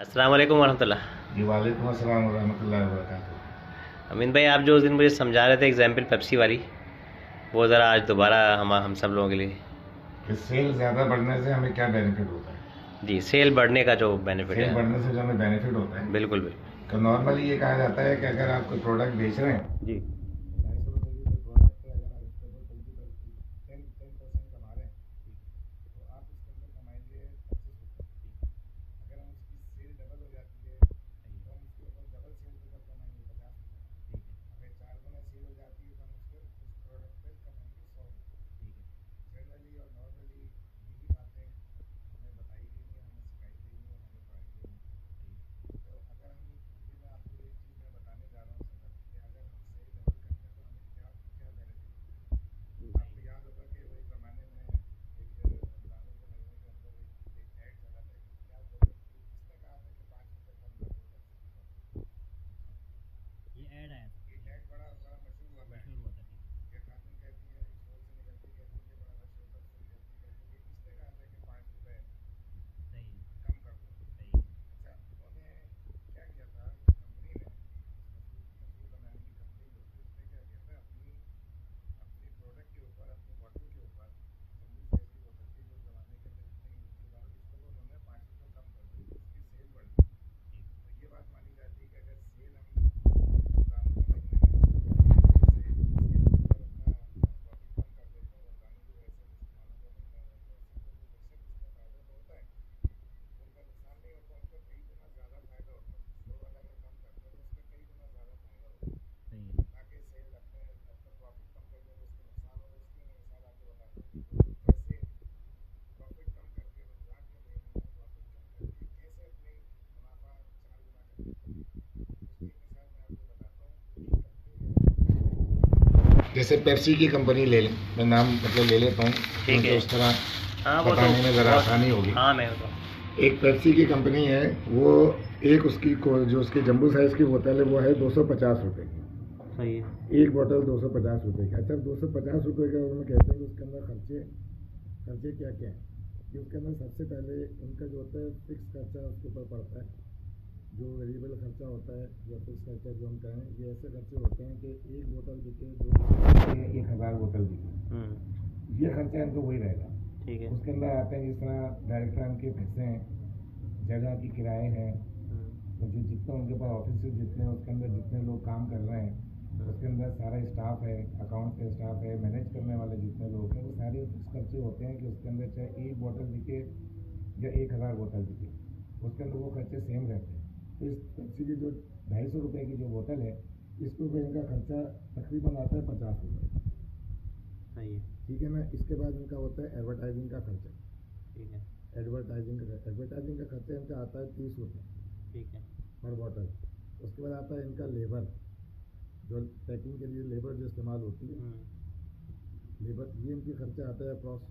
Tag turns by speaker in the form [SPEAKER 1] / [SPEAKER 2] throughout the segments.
[SPEAKER 1] अस्सलाम वालेकुम वरहमतुल्लाह।
[SPEAKER 2] जी वालेकुम अस्सलाम वरहमतुल्लाहि वबरकातुहू।
[SPEAKER 1] अमीन भाई, आप जो उस दिन मुझे समझा रहे थे एग्जाम्पल पेप्सी वाली, वो ज़रा आज दोबारा हम सब लोगों के लिए।
[SPEAKER 2] कि सेल ज़्यादा बढ़ने से हमें क्या बेनिफिट होता है।
[SPEAKER 1] जी, सेल बढ़ने का जो बेनिफिट
[SPEAKER 2] सेल
[SPEAKER 1] है।
[SPEAKER 2] बढ़ने से जो हमें बेनिफिट होता है,
[SPEAKER 1] बिल्कुल बिल्कुल।
[SPEAKER 2] तो नॉर्मली ये कहा जाता है कि अगर आप कोई प्रोडक्ट बेच रहे हैं,
[SPEAKER 1] जी
[SPEAKER 2] 250 रुपये की कोई प्रोडक्ट है, अगर आप उसके ऊपर 10% कमा रहे हैं, तो आप उसके अंदर कमाएंगे 25 रुपये। अगर हम उसकी सेल डबल हो जाती है, तो हम उसके ऊपर डबल सेल के ऊपर कमाएंगे 50 रुपये। अगर 4 गुना सेल हो जाती है, तो हम उसके उस प्रोडक्ट पर कमाएंगे 100 रुपये। जनरली और नॉर्मली यही बातें हमें बताई गई हैं, हमें सिखाई गई हैं, हमें पढ़ाई गई हैं। तो अगर हम ये मैं आपको एक चीज़ मैं बताने जा रहा हूँ सर, कि अगर हम सेल डबल करते हैं तो हमें क्या क्या बेनिफिट होता है। आपको याद होगा कि वो एक ज़माने में एक रमज़ानों के महीने के अंदर एक ऐड चला था कि क्या बोले कि किसने कहा था कि 5 रुपये कम कर दो पेप्सी की बोतल।
[SPEAKER 1] ये ऐड आया था।
[SPEAKER 2] ये ऐड बड़ा बड़ा मशहूर हुआ था।
[SPEAKER 1] मशहूर हुआ था।
[SPEAKER 2] ये खातून कहती है स्टोर से निकलती कहती है कि बड़ा रश होता है, उससे निकलती कहती है कि किसने कहा था कि 5 रुपये
[SPEAKER 1] सही
[SPEAKER 2] कम कर दो।
[SPEAKER 1] सही।
[SPEAKER 2] अच्छा, उन्होंने क्या किया था उस कंपनी ने, मसूद अनानी की कंपनी जो थी, उसने क्या किया था अपनी अपनी प्रोडक्ट के ऊपर, अपनी बॉटल के ऊपर, जम्बू साइज की बोतल थी जो ज़माने के अंदर इतनी यूज़ की जाती, उसको तो उन्होंने 5 रुपये कम कर दी, उसकी सेल बढ़ गई। तो ये बात मानी जाती है कि अगर सेल हम रमज़ानों के महीने में सेल के ऊपर अपना प्रॉफिट कम कर देते हैं, रमज़ानों की वजह से, मुसलमानों का महीना है वजह से, तो बेशक उसका फ़ायदा तो होता है, उनका नुकसान नहीं होता, उनका कई गुना ज़्यादा फ़ायदा होता है। स्टोर वाला अगर कम करता है तो उसका कई गुना ज़्यादा फ़ायदा होता है।
[SPEAKER 1] सही है।
[SPEAKER 2] ताकि सेल अपना प्रॉफिट कम कर दें तो उसका नुकसान होगा। इसकी मैं मिसाल आपको बताता हूँ कि वो लोग कैसे प्रॉफिट कम करके रमज़ान के महीने में प्रॉफिट कम करके कैसे अपने मुनाफा 4 गुना कर देते हैं। उसकी एक मिसाल मैं आपको बताता हूँ कि एक कंपनी है, जैसे पेप्सी की कंपनी ले लें, मैं नाम मतलब ले लेता हूँ
[SPEAKER 1] ठीक
[SPEAKER 2] क्योंकि
[SPEAKER 1] है।
[SPEAKER 2] उस तरह
[SPEAKER 1] हाँ, वो तो
[SPEAKER 2] बताने में ज़रा
[SPEAKER 1] बहुत
[SPEAKER 2] आसानी होगी।
[SPEAKER 1] हाँ, मैं तो
[SPEAKER 2] एक पेप्सी की कंपनी है, वो एक उसकी जो उसकी जम्बू साइज़ की बोतल है वो है 250 रुपये की।
[SPEAKER 1] सही है।
[SPEAKER 2] एक बोतल 250 रुपये की। अच्छा, 250 रुपये का उन्होंने कहते हैं कि उसके अंदर खर्चे क्या क्या हैं, कि उसके अंदर सबसे पहले उनका जो होता है फिक्स खर्चा उसके ऊपर पड़ता है, जो वेरिएबल खर्चा होता है, जो फिक्स खर्चा जो हम कहें, ये ऐसे खर्चे होते हैं कि एक बोतल बिके, 1,000 बोतल बिके, ये खर्चा इनको वही रहेगा।
[SPEAKER 1] ठीक है।
[SPEAKER 2] उसके अंदर आते हैं जिस तरह डायरेक्टर के पैसे हैं, जगह की किराए हैं, तो जो जितना उनके पास ऑफिस से जितने उसके अंदर जितने लोग काम कर रहे हैं, उसके अंदर सारा स्टाफ है, अकाउंट का स्टाफ है, मैनेज करने वाले जितने लोग हैं, वो सारे फिक्स खर्चे होते हैं कि उसके अंदर चाहे एक बोतल बिके या 1,000 बोतल बिके, उसके अंदर वो खर्चे सेम रहते हैं। तो इस पेप्सी की जो 250 रुपये की जो बोतल है, इसके ऊपर इनका खर्चा तकरीबन आता है 50 रुपये।
[SPEAKER 1] सही है।
[SPEAKER 2] ठीक है ना। इसके बाद इनका होता है एडवर्टाइजिंग का खर्चा।
[SPEAKER 1] ठीक है।
[SPEAKER 2] एडवर्टाइजिंग का खर्चा इनका आता है 30 रुपये
[SPEAKER 1] ठीक है।
[SPEAKER 2] पर बॉटल। उसके बाद आता है इनका लेबर, जो पैकिंग के लिए लेबर जो इस्तेमाल होती है, लेबर, ये इनकी खर्चा आता है अप्रॉक्स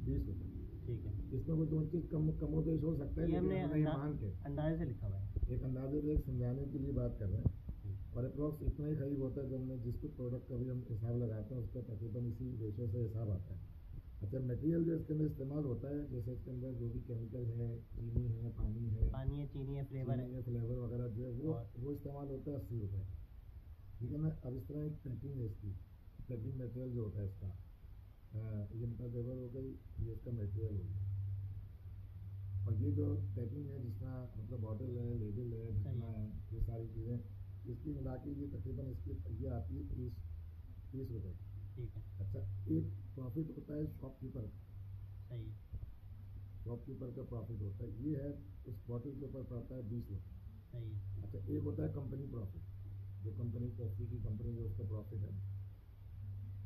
[SPEAKER 2] 20 रुपये।
[SPEAKER 1] ठीक है।
[SPEAKER 2] इसमें कोई दो चीज़ कमोबेश हो सकता है,
[SPEAKER 1] ये
[SPEAKER 2] लेकिन
[SPEAKER 1] हमने
[SPEAKER 2] हमने ये मान के
[SPEAKER 1] अंदाजे से लिखा हुआ है।
[SPEAKER 2] एक अंदाजे से एक समझाने के लिए बात कर रहे हैं, और अप्रॉक्स इतना ही करीब होता है। जब हमने जिस प्रोडक्ट का भी हम हिसाब लगाते हैं उसका तकरीबन इसी रेशो से हिसाब आता है। अच्छा, मटेरियल जो इसके अंदर इस्तेमाल होता है, जैसे इसके अंदर जो भी केमिकल है, चीनी है, पानी है,
[SPEAKER 1] चीनी है, फ्लेवर है।
[SPEAKER 2] फ्लेवर वगैरह जो है वो इस्तेमाल होता है 80 रुपये। ठीक है ना। अब इस तरह एक पैकिंग है इसकी, पैकिंग मटेरियल जो होता है इसका, ये इनका लेबर हो गई, ये इसका मटेरियल हो गया, और ये जो पैकिंग है जितना मतलब बॉटल है, लेबल है, जितना है, ये सारी चीज़ें इसकी मिला के ये तकरीबन इसकी ये आती है 30 रुपये।
[SPEAKER 1] ठीक है।
[SPEAKER 2] अच्छा, एक प्रॉफिट होता है शॉपकीपर का।
[SPEAKER 1] सही है।
[SPEAKER 2] शॉपकीपर का प्रॉफिट होता है, ये है उस बॉटल के ऊपर पड़ता है 20 रुपये।
[SPEAKER 1] सही है।
[SPEAKER 2] अच्छा, एक होता है कंपनी प्रॉफिट, जो कंपनी पेप्सी की कंपनी जो उसका प्रॉफिट है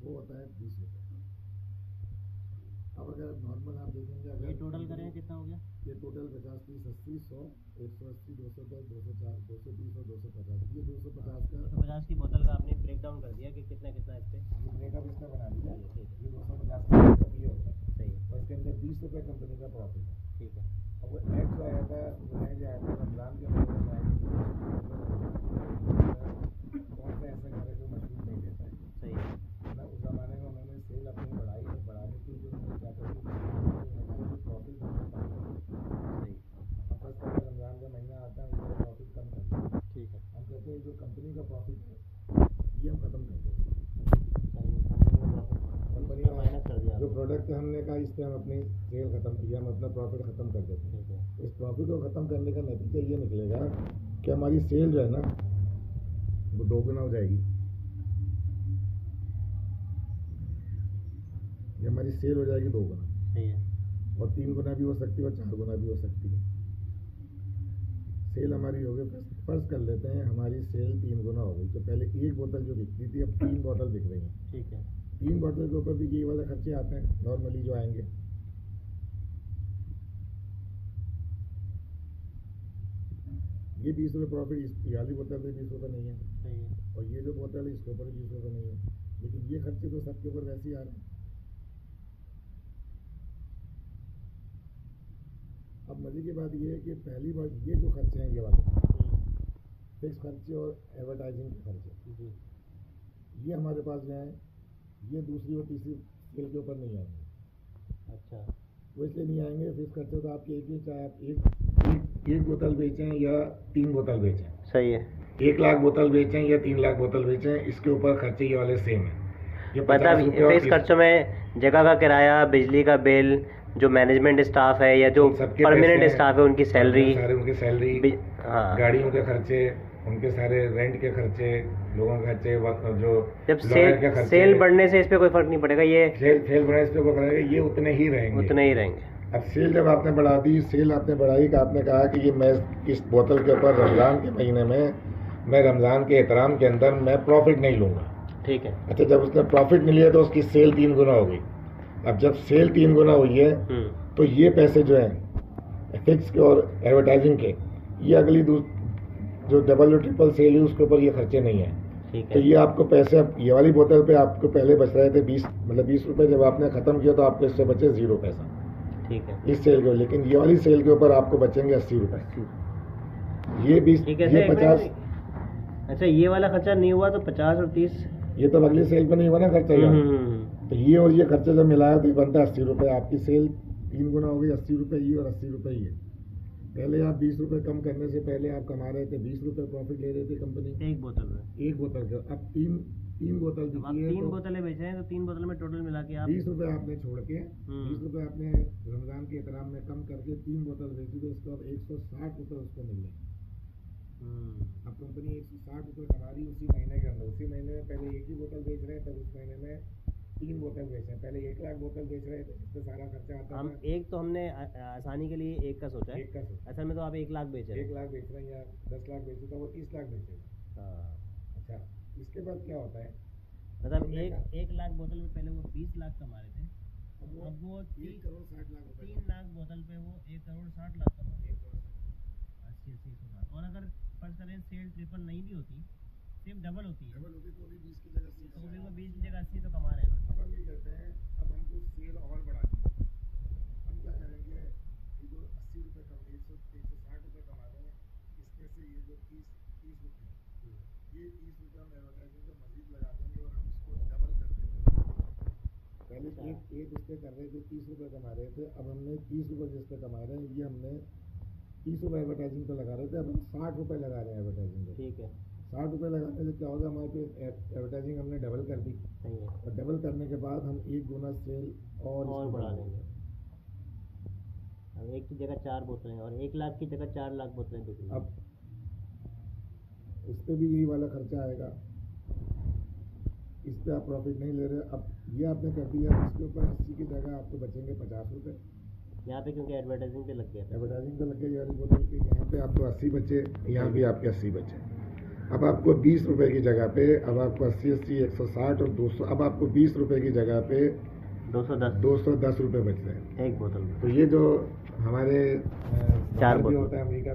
[SPEAKER 2] वो होता है 20 रुपये। अब अगर नॉर्मल आप देखेंगे, अगर
[SPEAKER 1] ये टोटल करें कितना हो गया?
[SPEAKER 2] ये टोटल 50, 30, 80, 100, 180, 210, 204, 230 और 250, ये 250 का
[SPEAKER 1] 250 की बोतल का आपने ब्रेक डाउन कर दिया कि कितना कितना इस पर।
[SPEAKER 2] ये ब्रेकअप इसका बना दिया।
[SPEAKER 1] ठीक है।
[SPEAKER 2] ये 250 का ब्रेकअप ये होता है।
[SPEAKER 1] सही है।
[SPEAKER 2] और इसके अंदर 20 रुपये कंपनी का प्रॉफिट है।
[SPEAKER 1] ठीक है।
[SPEAKER 2] और वो ऐड जो आया था, वो ऐड जो आया था रमज़ान के महीने में आया कि कौन सा ऐसा घर है जो मशरूम नहीं देता है।
[SPEAKER 1] सही है।
[SPEAKER 2] ना उस ज़माने में उन्होंने सेल अपनी बढ़ाई, और बढ़ाने के लिए उन्होंने क्या करी, प्रॉफिट हमने कम करी।
[SPEAKER 1] सही।
[SPEAKER 2] अब फर्स्ट अगर रमज़ान का महीना हमने कहा इससे हम अपनी सेल खत्म किया, हम अपना प्रॉफिट खत्म कर देते हैं। इस प्रॉफिट को खत्म करने का नतीजा ये निकलेगा कि हमारी सेल जो है ना वो 2 गुना हो जाएगी। ये हमारी सेल हो जाएगी 2 गुना,
[SPEAKER 1] सही है।
[SPEAKER 2] और 3 गुना भी हो सकती है और 4 गुना भी हो सकती है। सेल हमारी हो गई, फर्ज कर लेते हैं हमारी सेल 3 गुना हो गई, तो पहले 1 बोतल जो बिकती थी अब 3 बोतल बिक रही हैं।
[SPEAKER 1] ठीक है।
[SPEAKER 2] 3 बोतल के ऊपर भी ये वाले खर्चे आते हैं नॉर्मली जो आएंगे। ये 20 रुपये प्रॉफिट, ये वाली बोतल पे 20 रुपये नहीं है,
[SPEAKER 1] सही है।
[SPEAKER 2] और ये जो बोतल है इसके ऊपर 20 रुपये नहीं है, लेकिन ये खर्चे तो सबके ऊपर वैसे ही आ रहे हैं। अब मजे की बात ये है कि पहली बार ये जो खर्चे हैं ये वाले फिक्स खर्चे और एडवर्टाइजिंग के खर्चे
[SPEAKER 1] जी,
[SPEAKER 2] ये हमारे पास जो है ये दूसरी और तीसरी सेल के ऊपर नहीं आएंगे।
[SPEAKER 1] अच्छा,
[SPEAKER 2] वो इसलिए नहीं आएंगे, फिक्स खर्चे तो आपके एक ही, चाहे आप एक बोतल बेचें या 3 बोतल बेचें,
[SPEAKER 1] सही है।
[SPEAKER 2] 1 लाख बोतल बेचें या 3 लाख बोतल बेचें, इसके ऊपर खर्चे ये वाले सेम है। ये
[SPEAKER 1] मतलब
[SPEAKER 2] 50 रुपये और
[SPEAKER 1] फिक्स खर्चों में जगह का किराया, बिजली का बिल, जो मैनेजमेंट स्टाफ है या जो
[SPEAKER 2] सबके
[SPEAKER 1] परमानेंट
[SPEAKER 2] पैसे
[SPEAKER 1] स्टाफ है उनकी सैलरी,
[SPEAKER 2] सारे उनकी सैलरी,
[SPEAKER 1] हाँ,
[SPEAKER 2] गाड़ियों के खर्चे, उनके सारे रेंट के खर्चे, लोगों के खर्चे, जो
[SPEAKER 1] जब
[SPEAKER 2] लॉयर के खर्चे,
[SPEAKER 1] सेल बढ़ने से इस पे कोई फर्क नहीं पड़ेगा, ये
[SPEAKER 2] सेल बढ़ने से कोई फर्क नहीं, ये उतने ही रहेंगे,
[SPEAKER 1] उतने ही रहेंगे।
[SPEAKER 2] अब सेल जब आपने बढ़ा दी, सेल आपने बढ़ाई कि आपने कहा कि ये मैं इस बोतल के ऊपर रमज़ान के महीने में मैं रमज़ान के एहतराम के अंदर मैं प्रॉफिट नहीं लूँगा।
[SPEAKER 1] ठीक है।
[SPEAKER 2] अच्छा, जब उसने प्रॉफिट नहीं लिया तो उसकी सेल 3 गुना हो गई। अब जब सेल 3 गुना हुई है तो ये पैसे जो हैं फिक्स के और एडवर्टाइजिंग के, ये अगली जो डबल और ट्रिपल सेल है उसके ऊपर ये खर्चे नहीं है।
[SPEAKER 1] ठीक है।
[SPEAKER 2] तो ये आपको पैसे, अब ये वाली बोतल पे आपको पहले बच रहे थे 20 रुपये, जब आपने ख़त्म किया तो आपको इससे बचे 0 पैसा।
[SPEAKER 1] ठीक है।
[SPEAKER 2] इस सेल के, लेकिन ये वाली सेल के ऊपर आपको बचेंगे 80 रुपये। ये 20, ये 50।
[SPEAKER 1] अच्छा, ये वाला खर्चा नहीं हुआ तो 50 और 30,
[SPEAKER 2] ये तो अगली सेल पे नहीं हुआ ना खर्चा यार। तो ये और ये खर्चा जब मिलाया तो ये बनता है 80 रुपये। आपकी सेल 3 गुना हो गई, 80 रुपये ये और 80 रुपये ये। पहले आप 20 रुपये कम करने से पहले आप कमा रहे थे 20 रुपये प्रॉफिट ले रहे थे कंपनी
[SPEAKER 1] एक बोतल में,
[SPEAKER 2] एक बोतल का। अब तीन बोतल
[SPEAKER 1] अब आप
[SPEAKER 2] बिकी है
[SPEAKER 1] 3
[SPEAKER 2] तो
[SPEAKER 1] बोतलें बेच रहे हैं तो 3 बोतल में टोटल मिला के आप
[SPEAKER 2] 20 रुपये आपने छोड़ के 20 रुपये आपने रमज़ान के एहतराम में कम करके 3 बोतल बेची, तो उसको अब 160 रुपये उसको मिल रहे हैं। अब कंपनी 160 रुपये कमा रही है उसी महीने के अंदर। उसी महीने में पहले 1 ही बोतल बेच रहे हैं, तब उस महीने में 3 बोतल बेच रहे हैं। पहले 1 लाख बोतल बेच रहे थे, इस पर सारा खर्चा आता
[SPEAKER 1] हम
[SPEAKER 2] था।
[SPEAKER 1] एक तो हमने आसानी के लिए एक का सोचा है,
[SPEAKER 2] एक का सोचा,
[SPEAKER 1] असल में तो आप 1 लाख बेच रहे
[SPEAKER 2] 1
[SPEAKER 1] हैं।
[SPEAKER 2] लाख बेच रहे हैं या 10 लाख बेचे तो वो 30 लाख बेचेगा। अच्छा, इसके बाद क्या होता है,
[SPEAKER 1] मतलब 1 लाख बोतल में पहले वो 20 लाख कमा रहे थे, अब वो
[SPEAKER 2] 1 करोड़ 60 लाख रुपए
[SPEAKER 1] 3 लाख बोतल पे वो 1 करोड़ 60 लाख कमा रहे हैं। 80 160। और अगर फर्ज करें सेल ट्रिपल नहीं भी होती, सिर्फ डबल होती है,
[SPEAKER 2] डबल होती तो भी 20 की जगह 80,
[SPEAKER 1] तो भी वो 20 की जगह 80 तो कमा रहे हैं ना।
[SPEAKER 2] अब हम ये कहते हैं, अब हमको सेल और बढ़ा दी, हम क्या करेंगे, ये जो 80 रुपये कम 160 रुपये कमा रहे हैं, इसमें से ये जो 30 रुपये ये 30 रुपये हम एडवर्टाइजिंग का मजीद लगा देंगे और हम इसको डबल कर देंगे। पहले एक उस पर कर रहे थे 30 रुपये कमा रहे थे, अब हमने 30 रुपये जिस पे कमा रहे हैं ये हमने 30 रुपये एडवर्टाइजिंग पे लगा रहे थे, अब हम 60 रुपये लगा रहे हैं एडवर्टाइजिंग पे।
[SPEAKER 1] ठीक है।
[SPEAKER 2] 60 रुपये लगाने से क्या होगा, हमारे पे एडवर्टाइजिंग हमने डबल कर दी,
[SPEAKER 1] सही है।
[SPEAKER 2] और डबल करने के बाद हम 1 गुना सेल और
[SPEAKER 1] बढ़ा देंगे। अब 1 की जगह 4 बोतलें और 1 लाख की जगह 4 लाख बोतलें बिक रही हैं।
[SPEAKER 2] अब इस पे भी यही वाला खर्चा आएगा, इस पे आप प्रॉफिट नहीं ले रहे। अब ये आपने कर दिया, इसके ऊपर 80 की जगह आपको बचेंगे 50 रुपये
[SPEAKER 1] यहाँ पे, क्योंकि एडवर्टाइजिंग पे लग गया।
[SPEAKER 2] एडवर्टाइजिंग पे लग गई यार बोतल के, यहाँ पे आपको 80 बचे, यहाँ भी आपके 80 बचे। अब आपको 20 रुपये की जगह पे, अब आपको 80 160 और 200, अब आपको 20 रुपये की जगह पे 210 रुपये बच रहे हैं
[SPEAKER 1] एक बोतल में।
[SPEAKER 2] तो ये जो हमारे
[SPEAKER 1] 4 बोतल
[SPEAKER 2] होता है अमेरिका